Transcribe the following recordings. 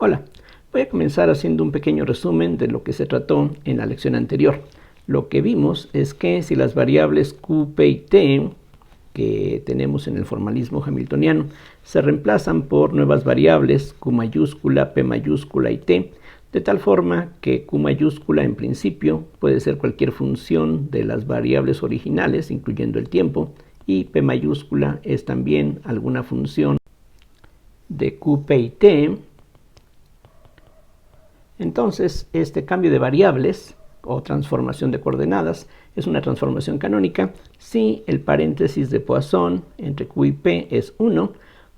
Hola, voy a comenzar haciendo un pequeño resumen de lo que se trató en la lección anterior. Lo que vimos es que si las variables q, p y t que tenemos en el formalismo hamiltoniano se reemplazan por nuevas variables q mayúscula, p mayúscula y t, de tal forma que q mayúscula en principio puede ser cualquier función de las variables originales, incluyendo el tiempo, y p mayúscula es también alguna función de q, p y t. Entonces, este cambio de variables o transformación de coordenadas es una transformación canónica si el paréntesis de Poisson entre q y p es 1,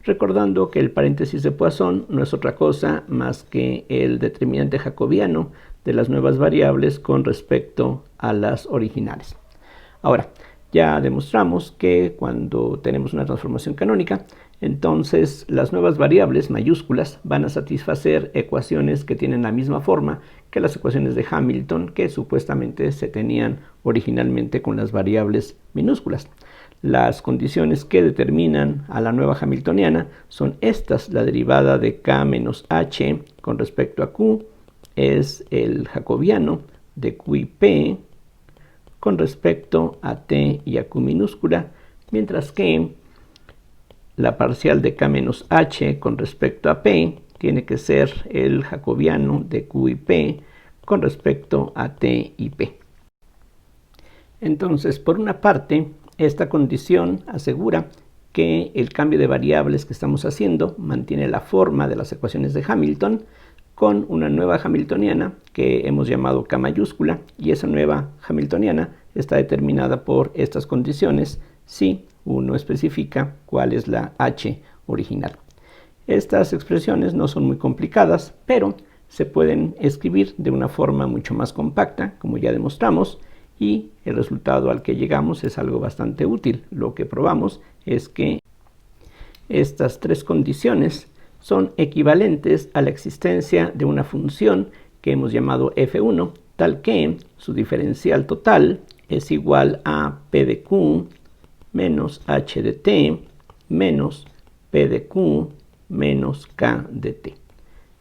recordando que el paréntesis de Poisson no es otra cosa más que el determinante jacobiano de las nuevas variables con respecto a las originales. Ahora, ya demostramos que cuando tenemos una transformación canónica, entonces las nuevas variables mayúsculas van a satisfacer ecuaciones que tienen la misma forma que las ecuaciones de Hamilton que supuestamente se tenían originalmente con las variables minúsculas. Las condiciones que determinan a la nueva hamiltoniana son estas: la derivada de k menos h con respecto a q es el jacobiano de q y p con respecto a t y a q minúscula, mientras que la parcial de k menos h con respecto a p tiene que ser el jacobiano de q y p con respecto a t y p. Entonces, por una parte, esta condición asegura que el cambio de variables que estamos haciendo mantiene la forma de las ecuaciones de Hamilton con una nueva hamiltoniana que hemos llamado k mayúscula, y esa nueva hamiltoniana está determinada por estas condiciones si uno especifica cuál es la h original. Estas expresiones no son muy complicadas, pero se pueden escribir de una forma mucho más compacta, como ya demostramos, y el resultado al que llegamos es algo bastante útil. Lo que probamos es que estas tres condiciones son equivalentes a la existencia de una función que hemos llamado f1, tal que su diferencial total es igual a p de q menos h de t menos p de q menos k de t.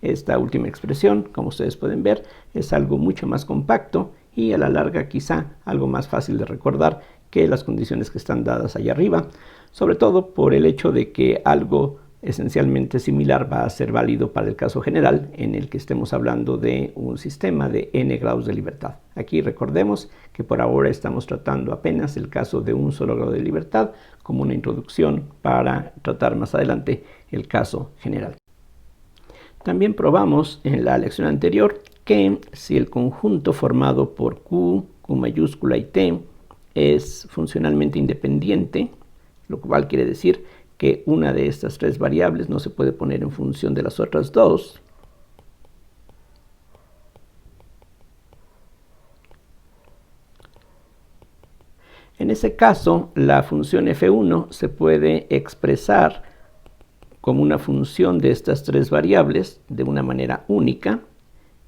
Esta última expresión, como ustedes pueden ver, es algo mucho más compacto y a la larga quizá algo más fácil de recordar que las condiciones que están dadas allá arriba, sobre todo por el hecho de que algo esencialmente similar va a ser válido para el caso general en el que estemos hablando de un sistema de n grados de libertad. Aquí recordemos que por ahora estamos tratando apenas el caso de un solo grado de libertad como una introducción para tratar más adelante el caso general. También probamos en la lección anterior que si el conjunto formado por q, q mayúscula y t es funcionalmente independiente, lo cual quiere decir que una de estas tres variables no se puede poner en función de las otras dos, en ese caso la función f1 se puede expresar como una función de estas tres variables de una manera única,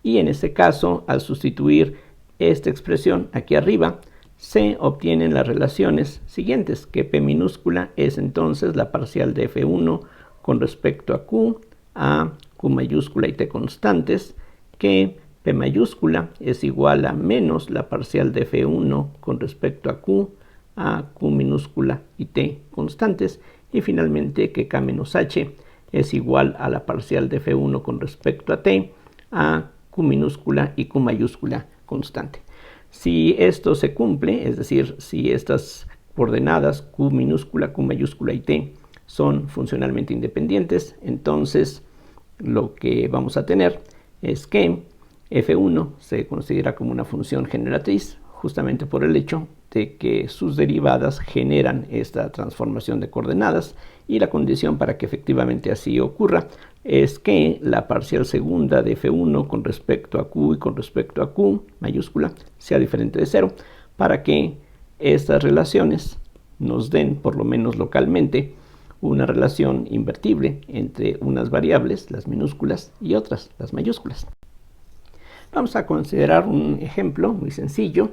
y en ese caso, al sustituir esta expresión aquí arriba, se obtienen las relaciones siguientes, que p minúscula es entonces la parcial de f1 con respecto a q mayúscula y t constantes, que p mayúscula es igual a menos la parcial de f1 con respecto a q minúscula y t constantes, y finalmente que k menos h es igual a la parcial de f1 con respecto a t q minúscula y q mayúscula constante. Si esto se cumple, es decir, si estas coordenadas q minúscula, q mayúscula y t son funcionalmente independientes, entonces lo que vamos a tener es que f1 se considera como una función generatriz, justamente por el hecho de que sus derivadas generan esta transformación de coordenadas, y la condición para que efectivamente así ocurra es que la parcial segunda de f1 con respecto a q y con respecto a q mayúscula sea diferente de 0, para que estas relaciones nos den, por lo menos localmente, una relación invertible entre unas variables, las minúsculas, y otras, las mayúsculas. Vamos a considerar un ejemplo muy sencillo,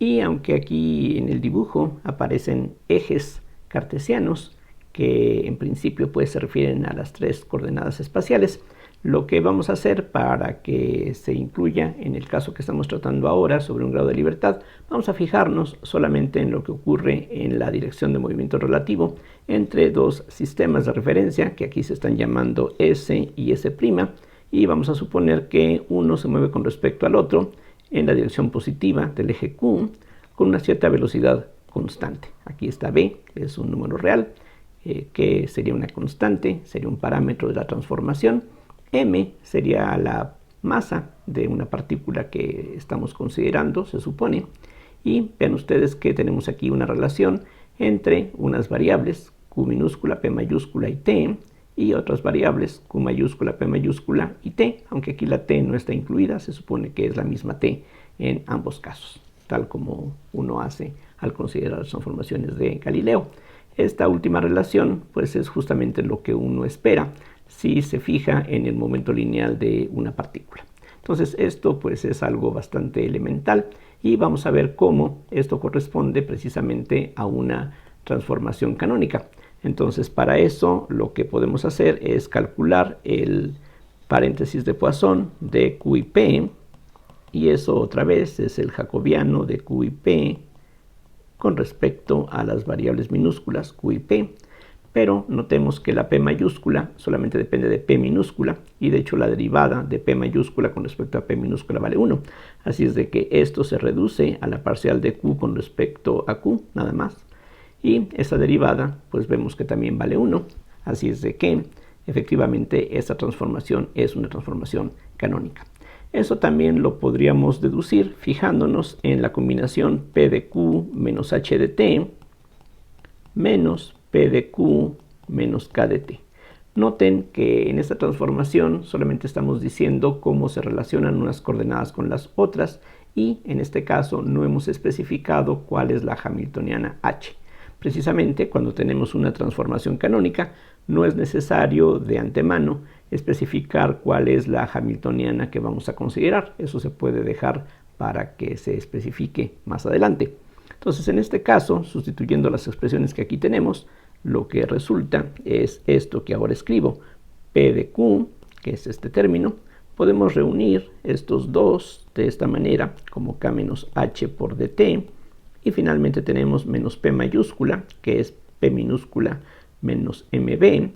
y aunque aquí en el dibujo aparecen ejes cartesianos que en principio pues se refieren a las tres coordenadas espaciales, Lo que vamos a hacer para que se incluya en el caso que estamos tratando ahora sobre un grado de libertad, vamos a fijarnos solamente en lo que ocurre en la dirección de movimiento relativo entre dos sistemas de referencia que aquí se están llamando S y S', y vamos a suponer que uno se mueve con respecto al otro en la dirección positiva del eje Q con una cierta velocidad constante. Aquí está B, que es un número real, que sería una constante, sería un parámetro de la transformación. M sería la masa de una partícula que estamos considerando, se supone. Y vean ustedes que tenemos aquí una relación entre unas variables, Q minúscula, P mayúscula y T, y otras variables, Q mayúscula, P mayúscula y T, aunque aquí la T no está incluida, se supone que es la misma T en ambos casos, tal como uno hace al considerar las transformaciones de Galileo. Esta última relación pues es justamente lo que uno espera si se fija en el momento lineal de una partícula. Entonces esto pues es algo bastante elemental y vamos a ver cómo esto corresponde precisamente a una transformación canónica. Entonces para eso lo que podemos hacer es calcular el paréntesis de Poisson de Q y P, y eso otra vez es el jacobiano de Q y P con respecto a las variables minúsculas Q y P. Pero notemos que la P mayúscula solamente depende de P minúscula y de hecho la derivada de P mayúscula con respecto a P minúscula vale 1. Así es de que esto se reduce a la parcial de Q con respecto a Q, nada más. Y esa derivada pues vemos que también vale 1. Así es de que efectivamente esta transformación es una transformación canónica. Eso también lo podríamos deducir fijándonos en la combinación P de Q menos H de T menos P de Q menos K de T. Noten que en esta transformación solamente estamos diciendo cómo se relacionan unas coordenadas con las otras y en este caso no hemos especificado cuál es la hamiltoniana H. Precisamente cuando tenemos una transformación canónica no es necesario de antemano especificar cuál es la hamiltoniana que vamos a considerar. Eso se puede dejar para que se especifique más adelante. Entonces en este caso, sustituyendo las expresiones que aquí tenemos, lo que resulta es esto que ahora escribo, P de Q, que es este término. Podemos reunir estos dos de esta manera como K menos H por dt, y finalmente tenemos menos P mayúscula, que es P minúscula menos MB,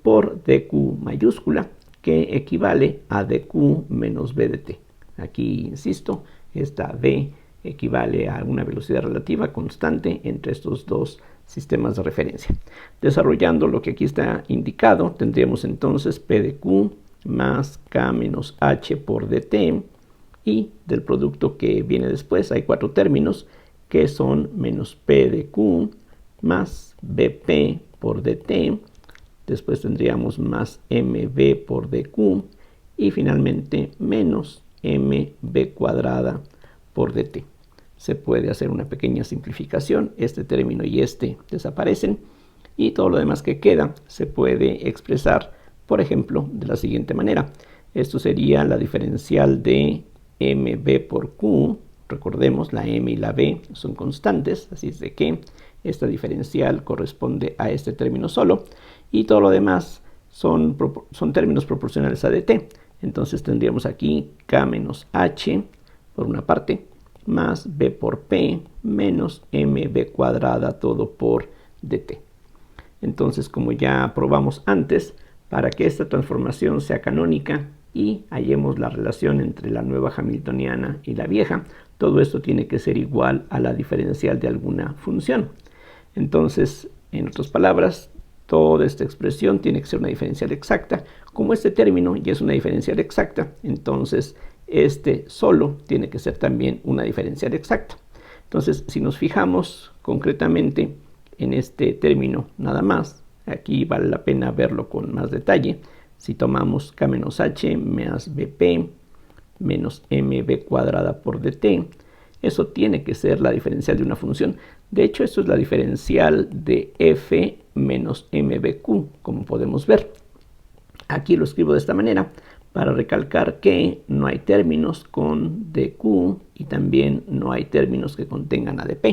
por dq mayúscula, que equivale a dq menos B de t. Aquí, insisto, esta B equivale a una velocidad relativa constante entre estos dos sistemas de referencia. Desarrollando lo que aquí está indicado, tendríamos entonces P de Q más K menos H por dt, y del producto que viene después hay cuatro términos que son menos P de Q más BP por dt, después tendríamos más MB por dq y finalmente menos MB cuadrada por dt. Se puede hacer una pequeña simplificación, este término y este desaparecen y todo lo demás que queda se puede expresar, por ejemplo, de la siguiente manera. Esto sería la diferencial de MB por Q. Recordemos, la M y la B son constantes, así es de que esta diferencial corresponde a este término solo y todo lo demás son términos proporcionales a dt. Entonces tendríamos aquí K menos H por una parte más B por P menos MB cuadrada todo por dt. Entonces, como ya probamos antes, para que esta transformación sea canónica y hallemos la relación entre la nueva hamiltoniana y la vieja, todo esto tiene que ser igual a la diferencial de alguna función. Entonces, en otras palabras, toda esta expresión tiene que ser una diferencial exacta. Como este término ya es una diferencial exacta, entonces este solo tiene que ser también una diferencial exacta. Entonces, si nos fijamos concretamente en este término nada más, aquí vale la pena verlo con más detalle. Si tomamos K menos H más BP menos MB cuadrada por dt, eso tiene que ser la diferencial de una función. De hecho, esto es la diferencial de f menos mbq, como podemos ver. Aquí lo escribo de esta manera para recalcar que no hay términos con dq y también no hay términos que contengan adp.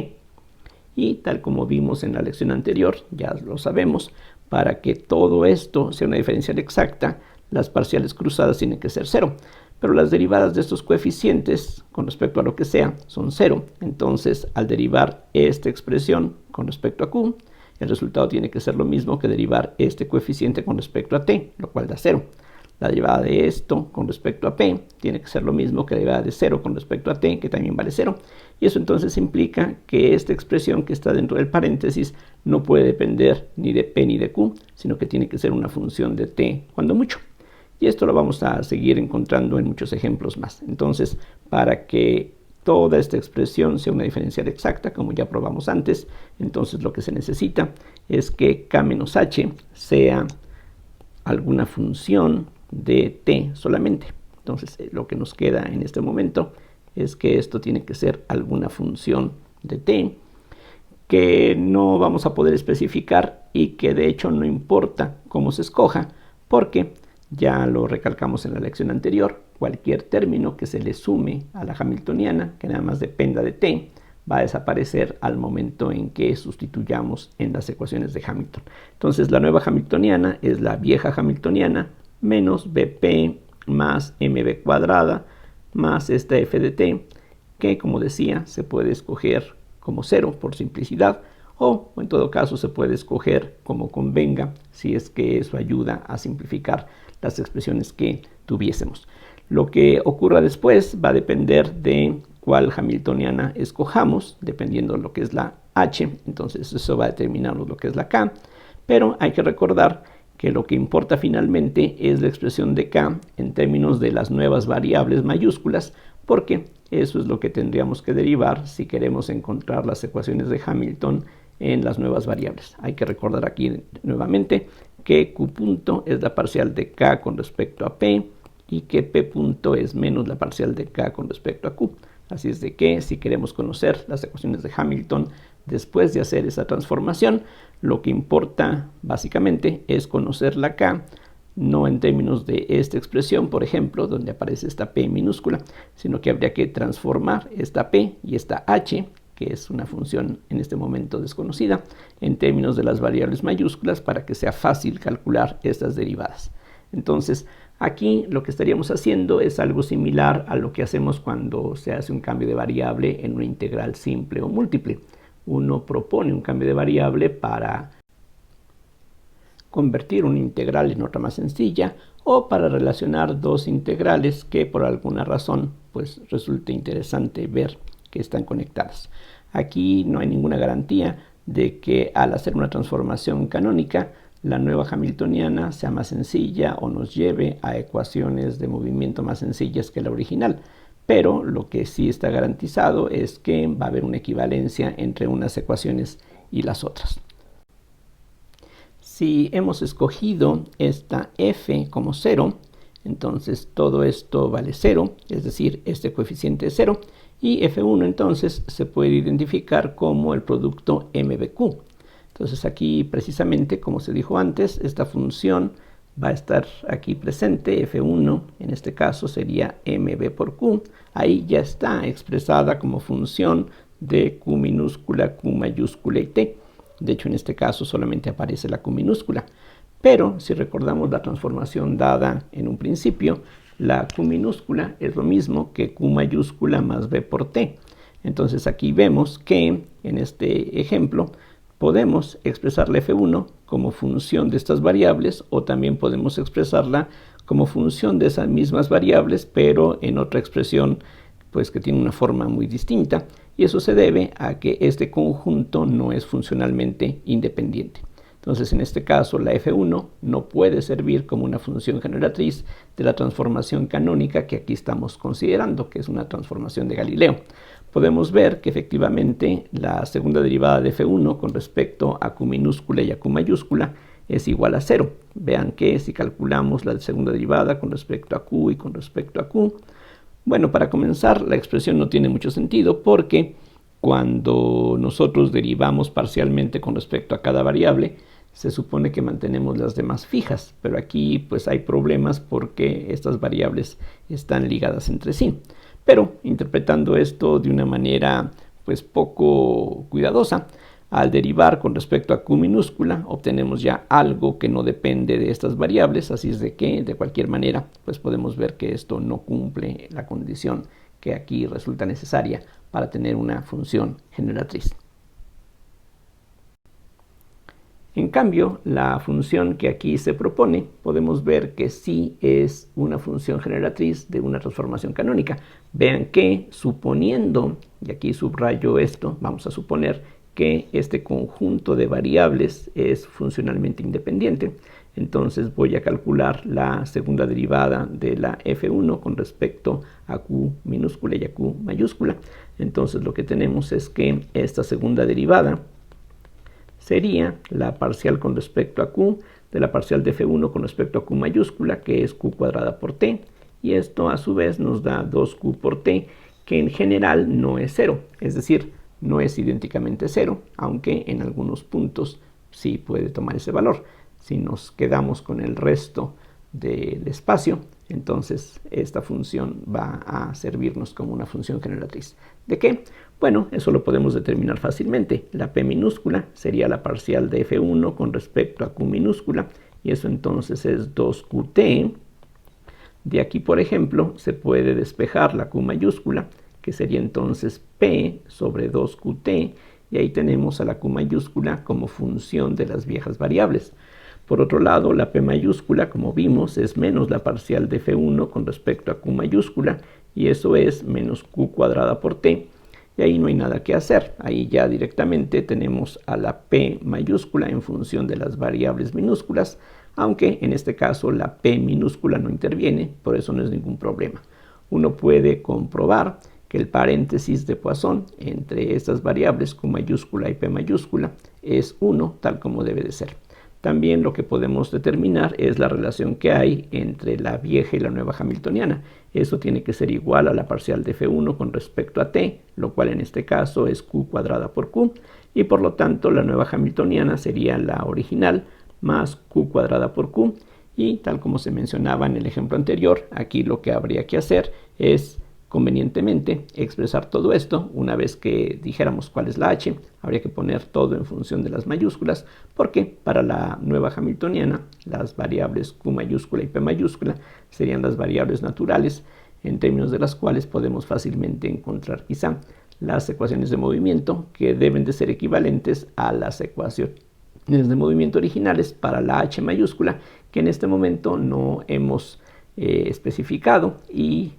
Y tal como vimos en la lección anterior, ya lo sabemos, para que todo esto sea una diferencial exacta, las parciales cruzadas tienen que ser 0. Pero las derivadas de estos coeficientes con respecto a lo que sea son 0. Entonces, al derivar esta expresión con respecto a q, el resultado tiene que ser lo mismo que derivar este coeficiente con respecto a t, lo cual da 0. La derivada de esto con respecto a p tiene que ser lo mismo que la derivada de 0 con respecto a t, que también vale 0. Y eso entonces implica que esta expresión que está dentro del paréntesis no puede depender ni de p ni de q, sino que tiene que ser una función de t cuando mucho. Y esto lo vamos a seguir encontrando en muchos ejemplos más. Entonces, para que toda esta expresión sea una diferencial exacta, como ya probamos antes, entonces lo que se necesita es que k menos h sea alguna función de t solamente. Entonces, lo que nos queda en este momento es que esto tiene que ser alguna función de t que no vamos a poder especificar y que de hecho no importa cómo se escoja, porque ya lo recalcamos en la lección anterior, cualquier término que se le sume a la hamiltoniana, que nada más dependa de t, va a desaparecer al momento en que sustituyamos en las ecuaciones de Hamilton. Entonces la nueva hamiltoniana es la vieja hamiltoniana menos bp más mb cuadrada más esta f de t, que como decía se puede escoger como 0 por simplicidad, o en todo caso se puede escoger como convenga si es que eso ayuda a simplificar las expresiones que tuviésemos. Lo que ocurra después va a depender de cuál hamiltoniana escojamos, dependiendo de lo que es la h, entonces eso va a determinarnos lo que es la k, pero hay que recordar que lo que importa finalmente es la expresión de k en términos de las nuevas variables mayúsculas, porque eso es lo que tendríamos que derivar si queremos encontrar las ecuaciones de Hamilton en las nuevas variables. Hay que recordar aquí nuevamente que q punto es la parcial de k con respecto a p y que p punto es menos la parcial de k con respecto a q. Así es de que si queremos conocer las ecuaciones de Hamilton después de hacer esa transformación, lo que importa básicamente es conocer la k, no en términos de esta expresión, por ejemplo, donde aparece esta p minúscula, sino que habría que transformar esta p y esta h, que es una función en este momento desconocida, en términos de las variables mayúsculas para que sea fácil calcular estas derivadas. Entonces, aquí lo que estaríamos haciendo es algo similar a lo que hacemos cuando se hace un cambio de variable en una integral simple o múltiple. Uno propone un cambio de variable para convertir una integral en otra más sencilla o para relacionar dos integrales que por alguna razón pues resulte interesante ver que están conectadas. Aquí no hay ninguna garantía de que al hacer una transformación canónica la nueva hamiltoniana sea más sencilla o nos lleve a ecuaciones de movimiento más sencillas que la original, pero lo que sí está garantizado es que va a haber una equivalencia entre unas ecuaciones y las otras. Si hemos escogido esta f como 0, entonces todo esto vale 0, es decir, este coeficiente es 0, y f1 entonces se puede identificar como el producto mbq. Entonces aquí precisamente, como se dijo antes, esta función va a estar aquí presente, f1 en este caso sería mb por q, ahí ya está expresada como función de q minúscula, q mayúscula y t. De hecho, en este caso solamente aparece la q minúscula. Pero si recordamos la transformación dada en un principio, la q minúscula es lo mismo que q mayúscula más b por t. Entonces aquí vemos que en este ejemplo podemos expresar la f1 como función de estas variables o también podemos expresarla como función de esas mismas variables, pero en otra expresión pues que tiene una forma muy distinta, y eso se debe a que este conjunto no es funcionalmente independiente. Entonces, en este caso, la f1 no puede servir como una función generatriz de la transformación canónica que aquí estamos considerando, que es una transformación de Galileo. Podemos ver que efectivamente la segunda derivada de f1 con respecto a q minúscula y a q mayúscula es igual a 0. Vean que si calculamos la segunda derivada con respecto a q y con respecto a q, bueno, para comenzar, la expresión no tiene mucho sentido porque cuando nosotros derivamos parcialmente con respecto a cada variable, se supone que mantenemos las demás fijas, pero aquí pues hay problemas porque estas variables están ligadas entre sí. Pero interpretando esto de una manera pues poco cuidadosa, Al derivar con respecto a q minúscula, obtenemos ya algo que no depende de estas variables, así es de que, de cualquier manera, pues podemos ver que esto no cumple la condición que aquí resulta necesaria para tener una función generatriz. En cambio, la función que aquí se propone, podemos ver que sí es una función generatriz de una transformación canónica. Vean que, suponiendo, y aquí subrayo esto, vamos a suponer que este conjunto de variables es funcionalmente independiente. Entonces voy a calcular la segunda derivada de la f1 con respecto a q minúscula y a q mayúscula. Entonces lo que tenemos es que esta segunda derivada sería la parcial con respecto a q de la parcial de f1 con respecto a q mayúscula, que es q cuadrada por t, y esto a su vez nos da 2q por t, que en general no es 0, es decir, no es idénticamente 0, aunque en algunos puntos sí puede tomar ese valor. Si nos quedamos con el resto del espacio, entonces esta función va a servirnos como una función generatriz. ¿De qué? Bueno, eso lo podemos determinar fácilmente. La p minúscula sería la parcial de f1 con respecto a q minúscula, y eso entonces es 2qt. De aquí, por ejemplo, se puede despejar la q mayúscula, que sería entonces p sobre 2qt, y ahí tenemos a la q mayúscula como función de las viejas variables. Por otro lado, la p mayúscula, como vimos, es menos la parcial de f1 con respecto a q mayúscula, y eso es menos q cuadrada por t, y ahí no hay nada que hacer. Ahí ya directamente tenemos a la p mayúscula en función de las variables minúsculas, aunque en este caso la p minúscula no interviene, por eso no es ningún problema. Uno puede comprobar que el paréntesis de Poisson entre estas variables q mayúscula y p mayúscula es 1, tal como debe de ser. También lo que podemos determinar es la relación que hay entre la vieja y la nueva hamiltoniana. Eso tiene que ser igual a la parcial de f1 con respecto a t, lo cual en este caso es q cuadrada por q, y por lo tanto la nueva hamiltoniana sería la original más q cuadrada por q, y tal como se mencionaba en el ejemplo anterior, aquí lo que habría que hacer es convenientemente expresar todo esto. Una vez que dijéramos cuál es la h, habría que poner todo en función de las mayúsculas, porque para la nueva hamiltoniana las variables q mayúscula y p mayúscula serían las variables naturales, en términos de las cuales podemos fácilmente encontrar quizá las ecuaciones de movimiento, que deben de ser equivalentes a las ecuaciones de movimiento originales para la h mayúscula, que en este momento no hemos especificado, y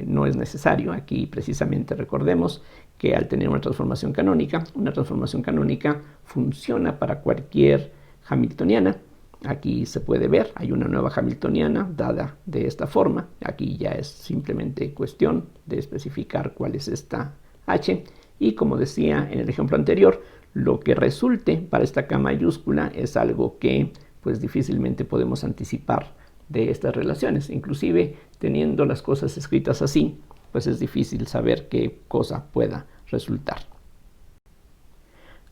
no es necesario. Aquí precisamente recordemos que al tener una transformación canónica funciona para cualquier hamiltoniana. Aquí se puede ver, hay una nueva hamiltoniana dada de esta forma. Aquí ya es simplemente cuestión de especificar cuál es esta h, y como decía en el ejemplo anterior, lo que resulte para esta k mayúscula es algo que pues difícilmente podemos anticipar de estas relaciones. Inclusive teniendo las cosas escritas así, pues es difícil saber qué cosa pueda resultar.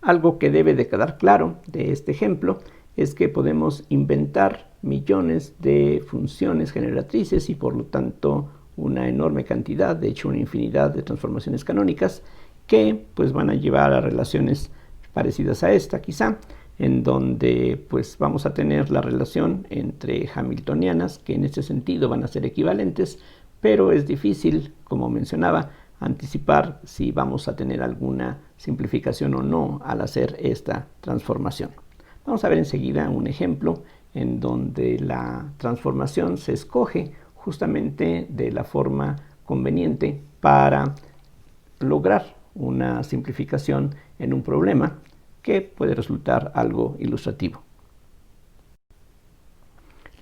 Algo que debe de quedar claro de este ejemplo es que podemos inventar millones de funciones generatrices y por lo tanto una enorme cantidad, de hecho una infinidad de transformaciones canónicas que pues van a llevar a relaciones parecidas a esta quizá, en donde pues vamos a tener la relación entre hamiltonianas, que en este sentido van a ser equivalentes, pero es difícil, como mencionaba, anticipar si vamos a tener alguna simplificación o no al hacer esta transformación. Vamos a ver enseguida un ejemplo en donde la transformación se escoge justamente de la forma conveniente para lograr una simplificación en un problema que puede resultar algo ilustrativo.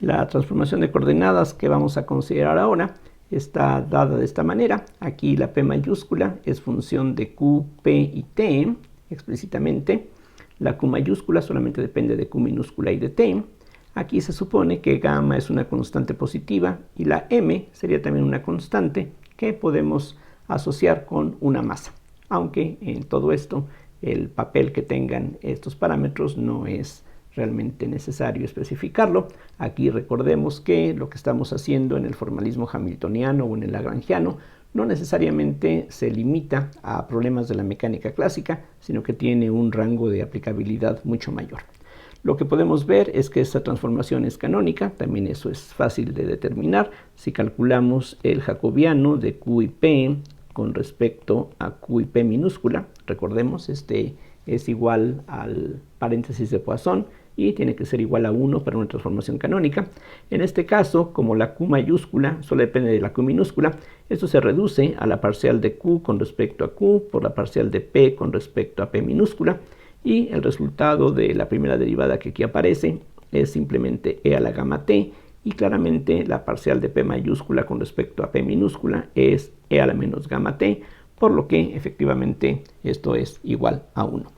La transformación de coordenadas que vamos a considerar ahora está dada de esta manera. Aquí la p mayúscula es función de q, p y t explícitamente. La q mayúscula solamente depende de q minúscula y de t. Aquí se supone que gamma es una constante positiva y la m sería también una constante que podemos asociar con una masa, aunque en todo esto el papel que tengan estos parámetros no es realmente necesario especificarlo. Aquí recordemos que lo que estamos haciendo en el formalismo hamiltoniano o en el lagrangiano no necesariamente se limita a problemas de la mecánica clásica, sino que tiene un rango de aplicabilidad mucho mayor. Lo que podemos ver es que esta transformación es canónica, también eso es fácil de determinar. Si calculamos el jacobiano de Q y P con respecto a Q y P minúscula, recordemos, este es igual al paréntesis de Poisson y tiene que ser igual a 1 para una transformación canónica. En este caso, como la Q mayúscula solo depende de la Q minúscula, esto se reduce a la parcial de Q con respecto a Q por la parcial de P con respecto a P minúscula, y el resultado de la primera derivada que aquí aparece es simplemente e a la gamma t, y claramente la parcial de P mayúscula con respecto a P minúscula es e a la menos gamma t, por lo que efectivamente esto es igual a 1.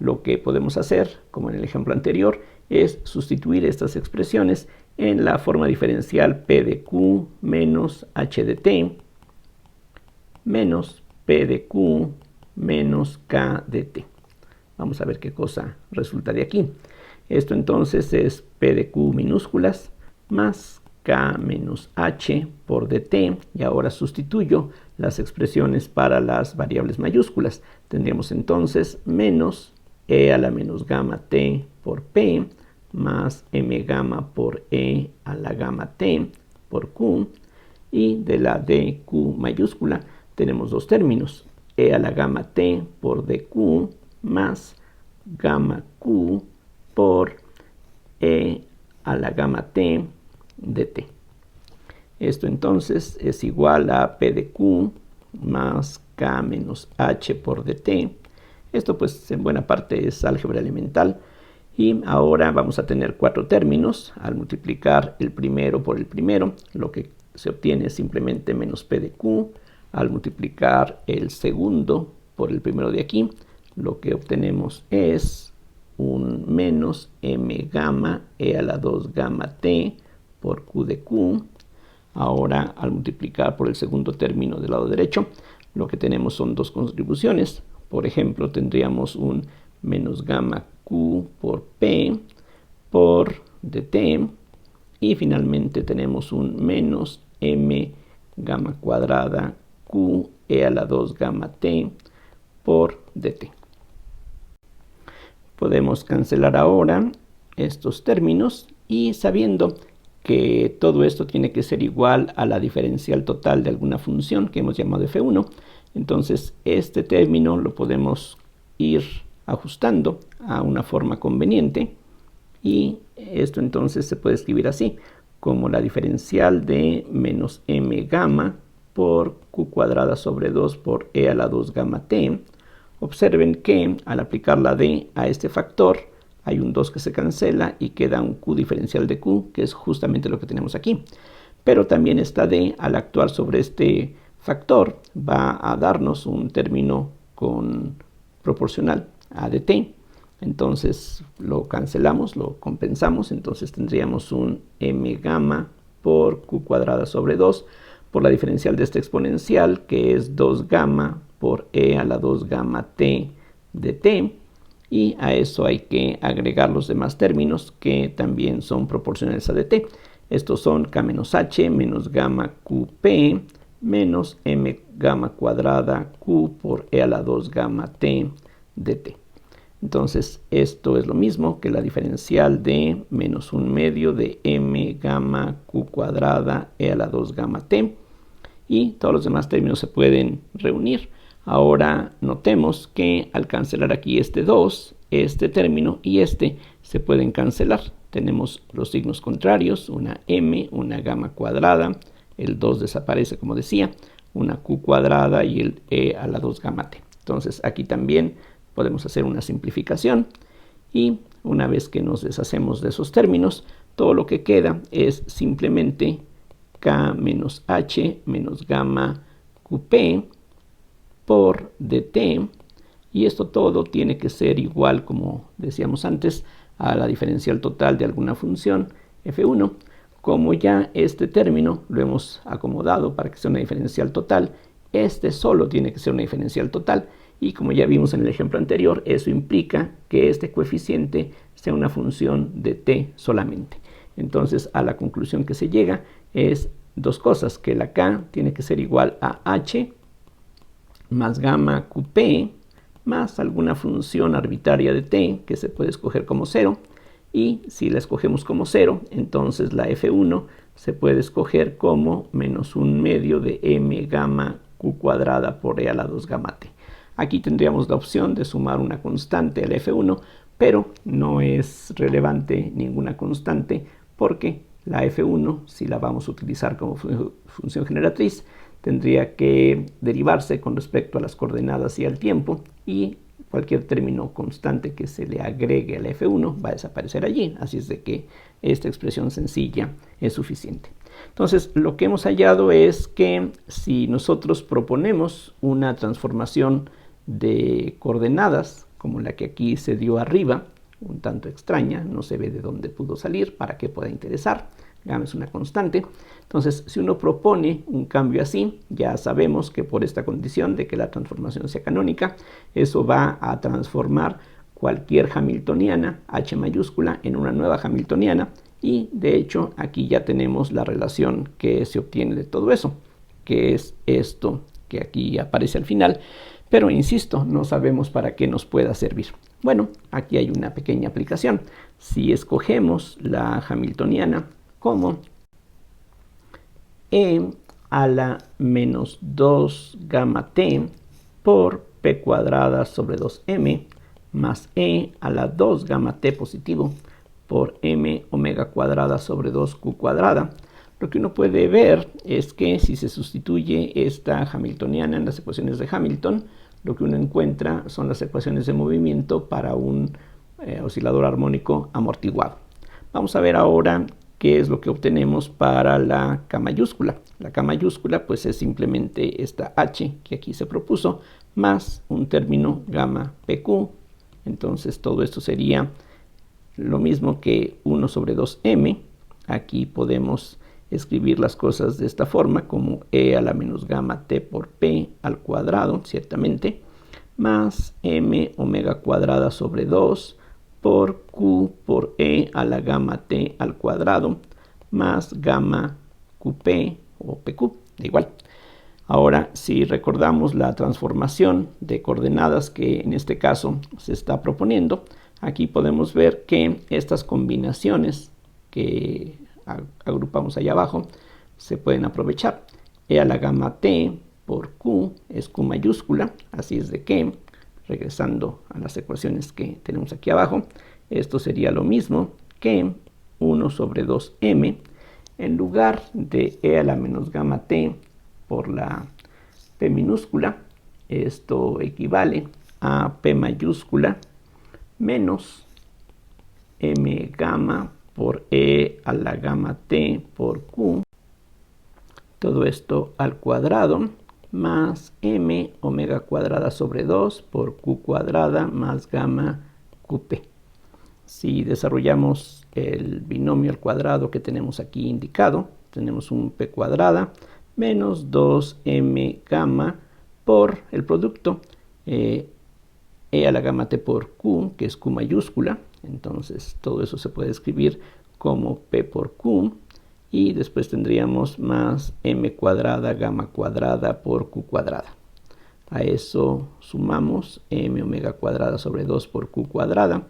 Lo que podemos hacer, como en el ejemplo anterior, es sustituir estas expresiones en la forma diferencial P de Q menos H de T menos P de Q menos K de T. Vamos a ver qué cosa resulta de aquí. Esto entonces es P de Q minúsculas más K menos H por dt, y ahora sustituyo las expresiones para las variables mayúsculas. Tendríamos entonces menos e a la menos gamma t por P más m gamma por e a la gamma t por Q, y de la dq mayúscula tenemos dos términos, e a la gamma t por dq más gamma q por e a la gamma t de t. Esto entonces es igual a p de q más k menos h por dt. Esto pues en buena parte es álgebra elemental, y ahora vamos a tener cuatro términos. Al multiplicar el primero por el primero, lo que se obtiene es simplemente menos p de q. Al multiplicar el segundo por el primero de aquí, lo que obtenemos es un menos m gamma e a la 2 gamma t por q de q. Ahora, al multiplicar por el segundo término del lado derecho, lo que tenemos son dos contribuciones. Por ejemplo, tendríamos un menos gamma q por p por dt, y finalmente tenemos un menos m gamma cuadrada q e a la 2 gamma t por dt. Podemos cancelar ahora estos términos, y sabiendo que todo esto tiene que ser igual a la diferencial total de alguna función que hemos llamado f1, entonces este término lo podemos ir ajustando a una forma conveniente, y esto entonces se puede escribir así, como la diferencial de menos m gamma por q cuadrada sobre 2 por e a la 2 gamma t. Observen que al aplicar la d a este factor, hay un 2 que se cancela y queda un q diferencial de q, que es justamente lo que tenemos aquí. Pero también esta d, al actuar sobre este factor, va a darnos un término con proporcional a dt. Entonces lo cancelamos, lo compensamos, entonces tendríamos un m gamma por q cuadrada sobre 2 por la diferencial de esta exponencial, que es 2 gamma por e a la 2 gamma t de t, y a eso hay que agregar los demás términos que también son proporcionales a dt. Estos son k menos h menos gamma qp menos m gamma cuadrada q por e a la 2 gamma t dt. Entonces esto es lo mismo que la diferencial de menos 1/2 de m gamma q cuadrada e a la 2 gamma t, y todos los demás términos se pueden reunir. Ahora notemos que al cancelar aquí este 2, este término y este se pueden cancelar. Tenemos los signos contrarios, una m, una gamma cuadrada, el 2 desaparece como decía, una q cuadrada y el e a la 2 gamma t. Entonces aquí también podemos hacer una simplificación, y una vez que nos deshacemos de esos términos, todo lo que queda es simplemente k menos h menos gamma qp por dt, y esto todo tiene que ser igual, como decíamos antes, a la diferencial total de alguna función f1. Como ya este término lo hemos acomodado para que sea una diferencial total, este solo tiene que ser una diferencial total, Y como ya vimos en el ejemplo anterior, eso implica que este coeficiente sea una función de t solamente. Entonces, a la conclusión que se llega es dos cosas, que la k tiene que ser igual a h más gamma qp más alguna función arbitraria de t que se puede escoger como 0. Y si la escogemos como 0, entonces la f1 se puede escoger como menos 1/2 de m gamma q cuadrada por e a la 2 gamma t. Aquí tendríamos la opción de sumar una constante al f1, pero no es relevante ninguna constante porque la f1, si la vamos a utilizar como función generatriz, tendría que derivarse con respecto a las coordenadas y al tiempo, y cualquier término constante que se le agregue a la f1 va a desaparecer allí, así es de que esta expresión sencilla es suficiente. Entonces, lo que hemos hallado es que si nosotros proponemos una transformación de coordenadas, como la que aquí se dio arriba, un tanto extraña, no se ve de dónde pudo salir, para qué pueda interesar, gamma es una constante. Entonces, si uno propone un cambio así, ya sabemos que por esta condición de que la transformación sea canónica, eso va a transformar cualquier hamiltoniana, h mayúscula, en una nueva hamiltoniana, y de hecho aquí ya tenemos la relación que se obtiene de todo eso, que es esto que aquí aparece al final, pero insisto, no sabemos para qué nos pueda servir. Bueno, aquí hay una pequeña aplicación. Si escogemos la hamiltoniana como e a la menos 2 gamma t por p cuadrada sobre 2m más e a la 2 gamma t positivo por m omega cuadrada sobre 2q cuadrada, lo que uno puede ver es que si se sustituye esta hamiltoniana en las ecuaciones de Hamilton, lo que uno encuentra son las ecuaciones de movimiento para un oscilador armónico amortiguado. Vamos a ver ahora qué es lo que obtenemos para la K mayúscula. La K mayúscula pues es simplemente esta H que aquí se propuso, más un término gamma PQ. Entonces todo esto sería lo mismo que 1 sobre 2m. Aquí podemos escribir las cosas de esta forma, como e a la menos gamma t por p al cuadrado, ciertamente, más m omega cuadrada sobre 2 por q por e a la gamma t al cuadrado, más gamma qp o pq, da igual. Ahora, si recordamos la transformación de coordenadas que en este caso se está proponiendo, aquí podemos ver que estas combinaciones que agrupamos allá abajo se pueden aprovechar. E a la gamma t por q es q mayúscula, así es de que, regresando a las ecuaciones que tenemos aquí abajo, esto sería lo mismo que 1 sobre 2m, en lugar de e a la menos gamma t por la p minúscula, esto equivale a p mayúscula menos m gamma por e a la gamma t por q, todo esto al cuadrado, más m omega cuadrada sobre 2 por q cuadrada más gamma qp. Si desarrollamos el binomio al cuadrado que tenemos aquí indicado, tenemos un p cuadrada menos 2m gamma por el producto e a la gamma t por q, que es q mayúscula. Entonces todo eso se puede escribir como p por q, y después tendríamos más m cuadrada gamma cuadrada por q cuadrada. A eso sumamos m omega cuadrada sobre 2 por q cuadrada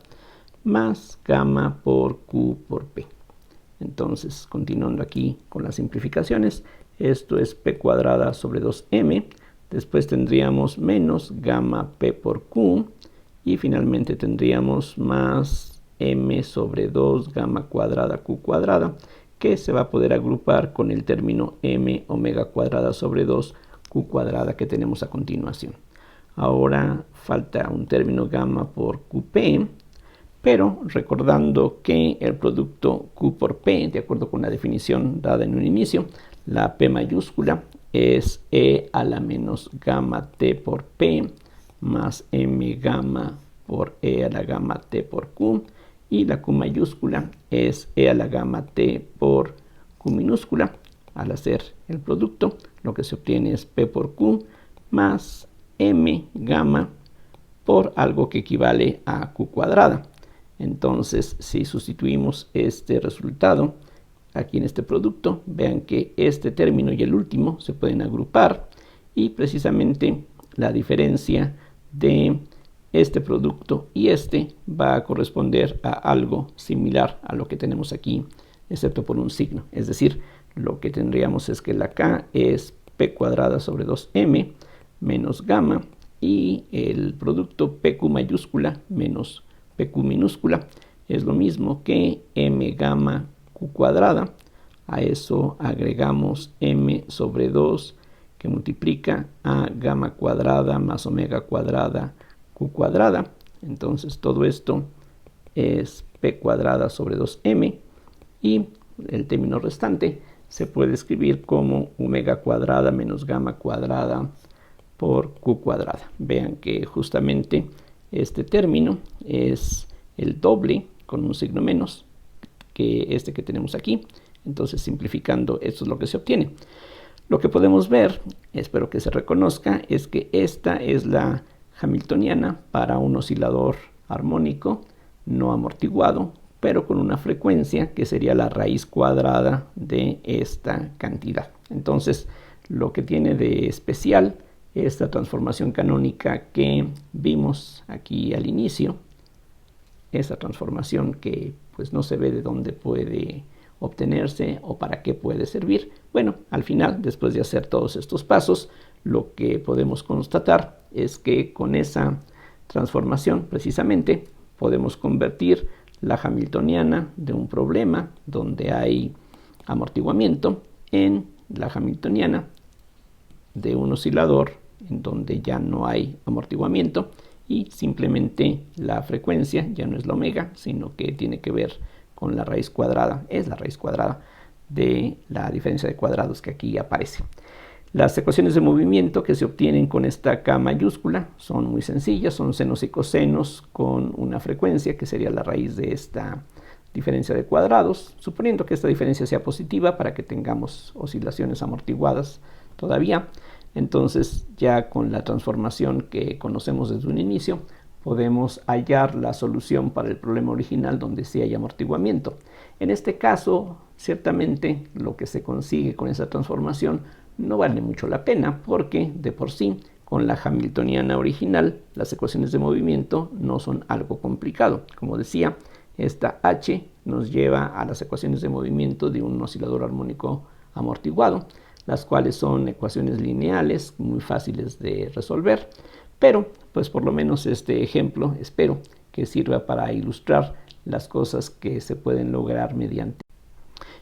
más gamma por q por p. Entonces, continuando aquí con las simplificaciones, esto es p cuadrada sobre 2m, después tendríamos menos gamma p por q, y finalmente tendríamos más m sobre 2 gamma cuadrada q cuadrada, que se va a poder agrupar con el término m omega cuadrada sobre 2 q cuadrada que tenemos a continuación. Ahora falta un término gamma por qp, pero recordando que el producto q por p, de acuerdo con la definición dada en un inicio, la p mayúscula es e a la menos gamma t por p más m gamma por e a la gamma t por q, y la q mayúscula es e a la gamma t por q minúscula. Al hacer el producto, lo que se obtiene es p por q más m gamma por algo que equivale a q cuadrada. Entonces, si sustituimos este resultado aquí en este producto, vean que este término y el último se pueden agrupar y precisamente la diferencia de este producto y este va a corresponder a algo similar a lo que tenemos aquí, excepto por un signo. Es decir, lo que tendríamos es que la k es p cuadrada sobre 2m menos gamma y el producto pq mayúscula menos pq minúscula es lo mismo que m gamma q cuadrada. A eso agregamos m sobre 2 que multiplica a gamma cuadrada más omega cuadrada q cuadrada. Entonces todo esto es p cuadrada sobre 2m y el término restante se puede escribir como omega cuadrada menos gamma cuadrada por q cuadrada. Vean que justamente este término es el doble con un signo menos que este que tenemos aquí. Entonces, simplificando, esto es lo que se obtiene. Lo que podemos ver, espero que se reconozca, es que esta es la hamiltoniana para un oscilador armónico no amortiguado, pero con una frecuencia que sería la raíz cuadrada de esta cantidad. Entonces, lo que tiene de especial esta transformación canónica que vimos aquí al inicio, esa transformación que pues no se ve de dónde puede obtenerse o para qué puede servir. Bueno, al final, después de hacer todos estos pasos, lo que podemos constatar es que con esa transformación precisamente podemos convertir la hamiltoniana de un problema donde hay amortiguamiento en la hamiltoniana de un oscilador en donde ya no hay amortiguamiento y simplemente la frecuencia ya no es la omega, sino que tiene que ver con la raíz cuadrada, es la raíz cuadrada de la diferencia de cuadrados que aquí aparece. Las ecuaciones de movimiento que se obtienen con esta k mayúscula son muy sencillas, son senos y cosenos con una frecuencia que sería la raíz de esta diferencia de cuadrados, suponiendo que esta diferencia sea positiva para que tengamos oscilaciones amortiguadas todavía. Entonces, ya con la transformación que conocemos desde un inicio, podemos hallar la solución para el problema original donde sí hay amortiguamiento. En este caso, ciertamente, lo que se consigue con esa transformación no vale mucho la pena porque, de por sí, con la hamiltoniana original, las ecuaciones de movimiento no son algo complicado. Como decía, esta h nos lleva a las ecuaciones de movimiento de un oscilador armónico amortiguado, las cuales son ecuaciones lineales muy fáciles de resolver, pero pues por lo menos este ejemplo espero que sirva para ilustrar las cosas que se pueden lograr mediante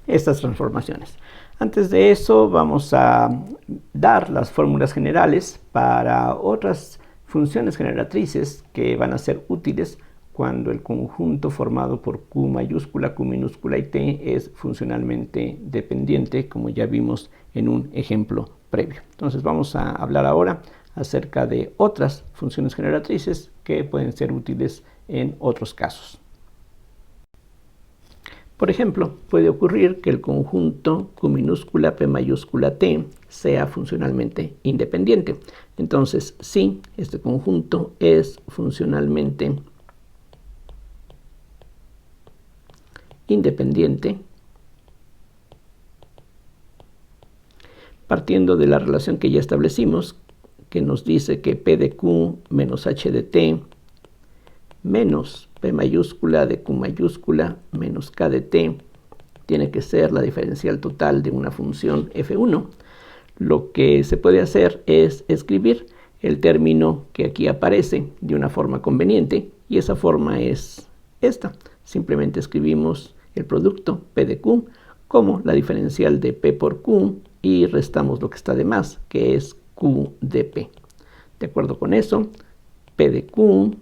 estas transformaciones. Antes de eso vamos a dar las fórmulas generales para otras funciones generatrices que van a ser útiles cuando el conjunto formado por q mayúscula, q minúscula y t es funcionalmente dependiente, como ya vimos en un ejemplo previo. Entonces vamos a hablar ahora acerca de otras funciones generatrices que pueden ser útiles en otros casos. Por ejemplo, puede ocurrir que el conjunto q minúscula, p mayúscula, t sea funcionalmente independiente. Entonces, si este conjunto es funcionalmente independiente, partiendo de la relación que ya establecimos, que nos dice que p de q menos h de t menos p mayúscula de q mayúscula menos k de t tiene que ser la diferencial total de una función f1, lo que se puede hacer es escribir el término que aquí aparece de una forma conveniente, y esa forma es esta. Simplemente escribimos el producto p de q como la diferencial de p por q y restamos lo que está de más, que es q de p. De acuerdo con eso, p de q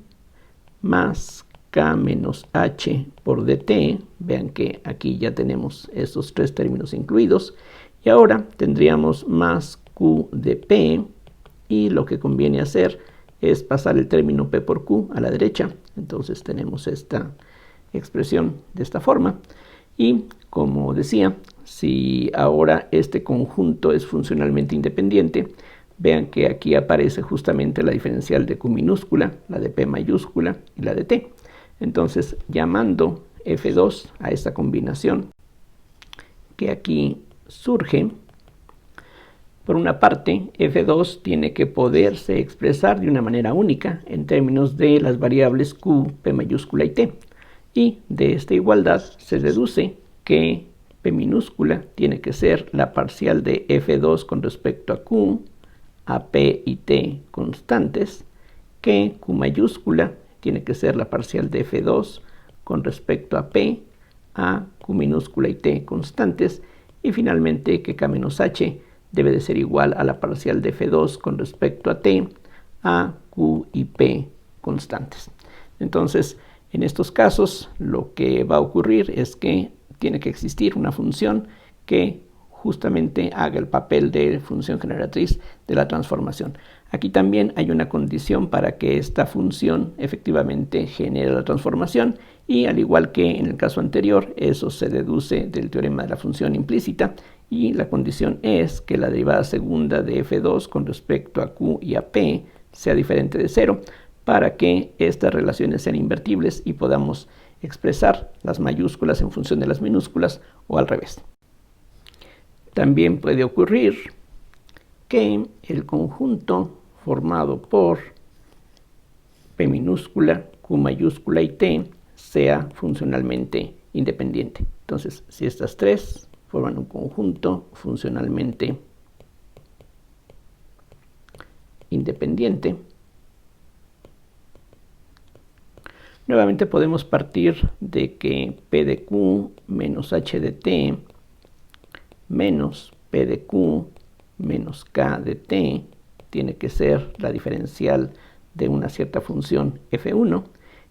más k menos h por dt, vean que aquí ya tenemos estos tres términos incluidos, y ahora tendríamos más q de p, y lo que conviene hacer es pasar el término p por q a la derecha. Entonces tenemos esta expresión de esta forma, y como decía, si ahora este conjunto es funcionalmente independiente, vean que aquí aparece justamente la diferencial de Q minúscula, la de P mayúscula y la de T. Entonces, llamando F2 a esta combinación que aquí surge, por una parte, F2 tiene que poderse expresar de una manera única en términos de las variables Q, P mayúscula y T. Y de esta igualdad se deduce que P minúscula tiene que ser la parcial de F2 con respecto a Q, a P y T constantes, que Q mayúscula tiene que ser la parcial de F2 con respecto a P, a Q minúscula y T constantes, y finalmente que K menos H debe de ser igual a la parcial de F2 con respecto a T, a Q y P constantes. Entonces, en estos casos, lo que va a ocurrir es que tiene que existir una función que justamente haga el papel de función generatriz de la transformación. Aquí también hay una condición para que esta función efectivamente genere la transformación, y al igual que en el caso anterior, eso se deduce del teorema de la función implícita, y la condición es que la derivada segunda de F2 con respecto a Q y a P sea diferente de 0, para que estas relaciones sean invertibles y podamos expresar las mayúsculas en función de las minúsculas o al revés. También puede ocurrir que el conjunto formado por P minúscula, Q mayúscula y T sea funcionalmente independiente. Entonces, si estas tres forman un conjunto funcionalmente independiente, nuevamente podemos partir de que P de Q menos H de T menos P de Q menos K de T tiene que ser la diferencial de una cierta función F1.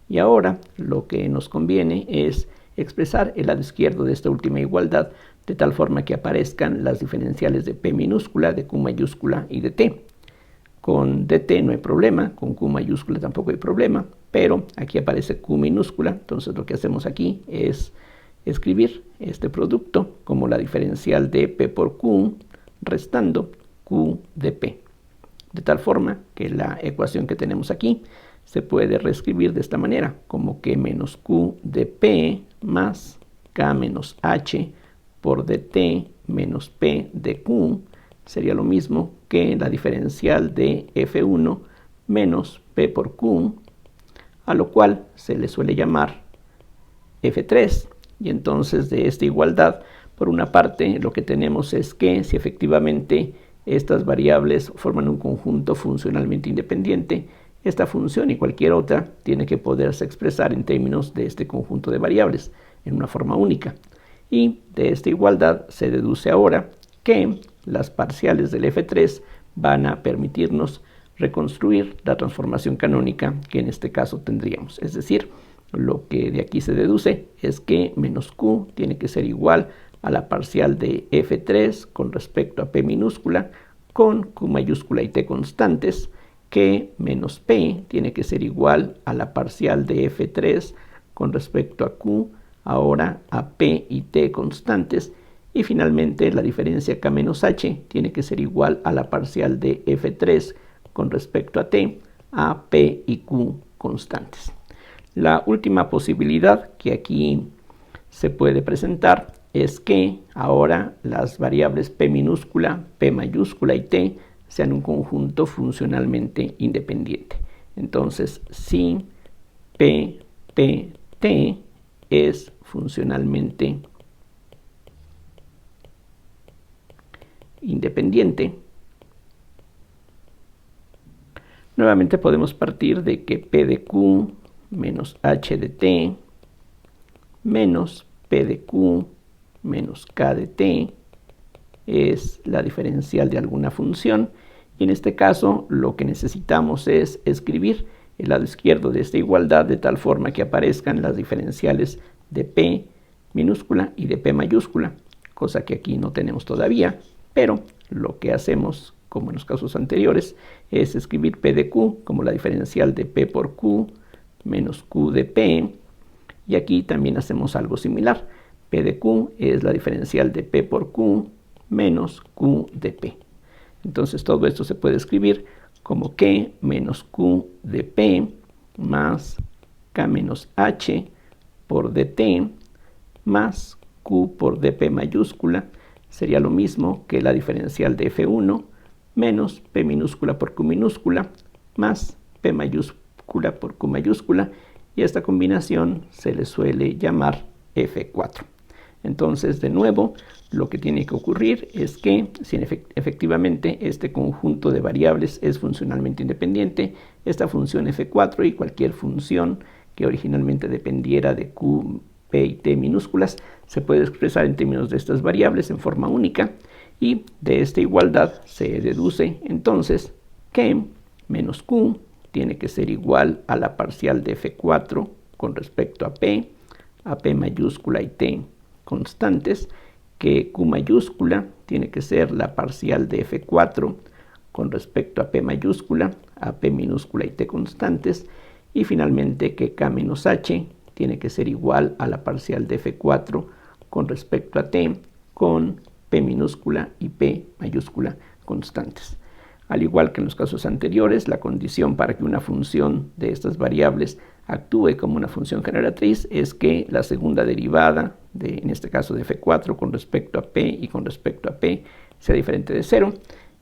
Y ahora lo que nos conviene es expresar el lado izquierdo de esta última igualdad de tal forma que aparezcan las diferenciales de P minúscula, de Q mayúscula y de T. Con dt no hay problema, con Q mayúscula tampoco hay problema, pero aquí aparece Q minúscula, entonces lo que hacemos aquí es escribir este producto como la diferencial de P por Q restando Q de P. De tal forma que la ecuación que tenemos aquí se puede reescribir de esta manera, como que menos Q de P más K menos H por dt menos P de Q sería lo mismo que la diferencial de F1 menos P por Q, a lo cual se le suele llamar F3. Y entonces de esta igualdad, por una parte, lo que tenemos es que si efectivamente estas variables forman un conjunto funcionalmente independiente, esta función y cualquier otra tiene que poderse expresar en términos de este conjunto de variables en una forma única. Y de esta igualdad se deduce ahora que las parciales del F3 van a permitirnos reconstruir la transformación canónica que en este caso tendríamos. Es decir, lo que de aquí se deduce es que menos Q tiene que ser igual a la parcial de F3 con respecto a P minúscula con Q mayúscula y T constantes, que menos P tiene que ser igual a la parcial de F3 con respecto a Q, ahora a P y T constantes, y finalmente la diferencia K menos H tiene que ser igual a la parcial de F3 con respecto a T, a P y Q constantes. La última posibilidad que aquí se puede presentar es que ahora las variables P minúscula, P mayúscula y T sean un conjunto funcionalmente independiente. Entonces, si P, P, T es funcionalmente independiente, nuevamente podemos partir de que P de Q menos H de T menos P de Q menos K de T es la diferencial de alguna función, y en este caso lo que necesitamos es escribir el lado izquierdo de esta igualdad de tal forma que aparezcan las diferenciales de P minúscula y de P mayúscula, cosa que aquí no tenemos todavía, pero lo que hacemos, como en los casos anteriores, es escribir P de Q como la diferencial de P por Q menos Q de P, y aquí también hacemos algo similar. P de Q es la diferencial de P por Q menos Q de P. Entonces todo esto se puede escribir como que menos q de p más k menos h por dt más q por dp mayúscula sería lo mismo que la diferencial de f1 menos p minúscula por q minúscula más p mayúscula por q mayúscula, y esta combinación se le suele llamar f4. Entonces, de nuevo, lo que tiene que ocurrir es que si efectivamente este conjunto de variables es funcionalmente independiente, esta función f4 y cualquier función que originalmente dependiera de q, p y t minúsculas se puede expresar en términos de estas variables en forma única, y de esta igualdad se deduce entonces que menos q tiene que ser igual a la parcial de f4 con respecto a p mayúscula y t constantes, que q mayúscula tiene que ser la parcial de f4 con respecto a p mayúscula, a p minúscula y t constantes, y finalmente que k menos h tiene que ser igual a la parcial de f4 con respecto a t con p minúscula y p mayúscula constantes. Al igual que en los casos anteriores, la condición para que una función de estas variables actúe como una función generatriz es que la segunda derivada, en este caso de f4 con respecto a p y con respecto a p, sea diferente de 0.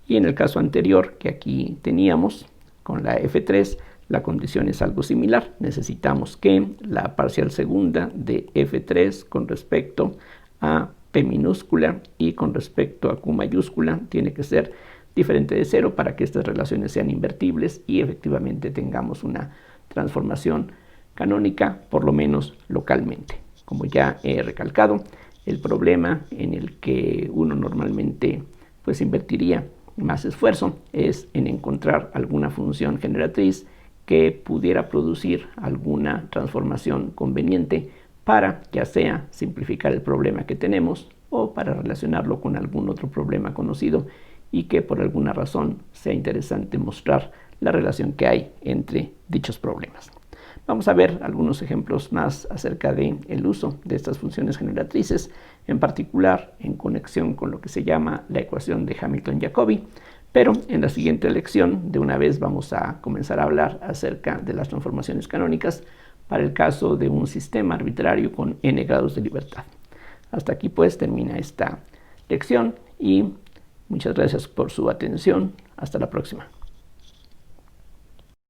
Y en el caso anterior que aquí teníamos con la f3, la condición es algo similar. Necesitamos que la parcial segunda de f3 con respecto a p minúscula y con respecto a q mayúscula tiene que ser diferente de 0 para que estas relaciones sean invertibles y efectivamente tengamos una transformación canónica, por lo menos localmente. Como ya he recalcado, el problema en el que uno normalmente pues invertiría más esfuerzo es en encontrar alguna función generatriz que pudiera producir alguna transformación conveniente para ya sea simplificar el problema que tenemos o para relacionarlo con algún otro problema conocido y que por alguna razón sea interesante mostrar la relación que hay entre dichos problemas. Vamos a ver algunos ejemplos más acerca del uso de estas funciones generatrices, en particular en conexión con lo que se llama la ecuación de Hamilton-Jacobi, pero en la siguiente lección de una vez vamos a comenzar a hablar acerca de las transformaciones canónicas para el caso de un sistema arbitrario con n grados de libertad. Hasta aquí pues termina esta lección y muchas gracias por su atención. Hasta la próxima.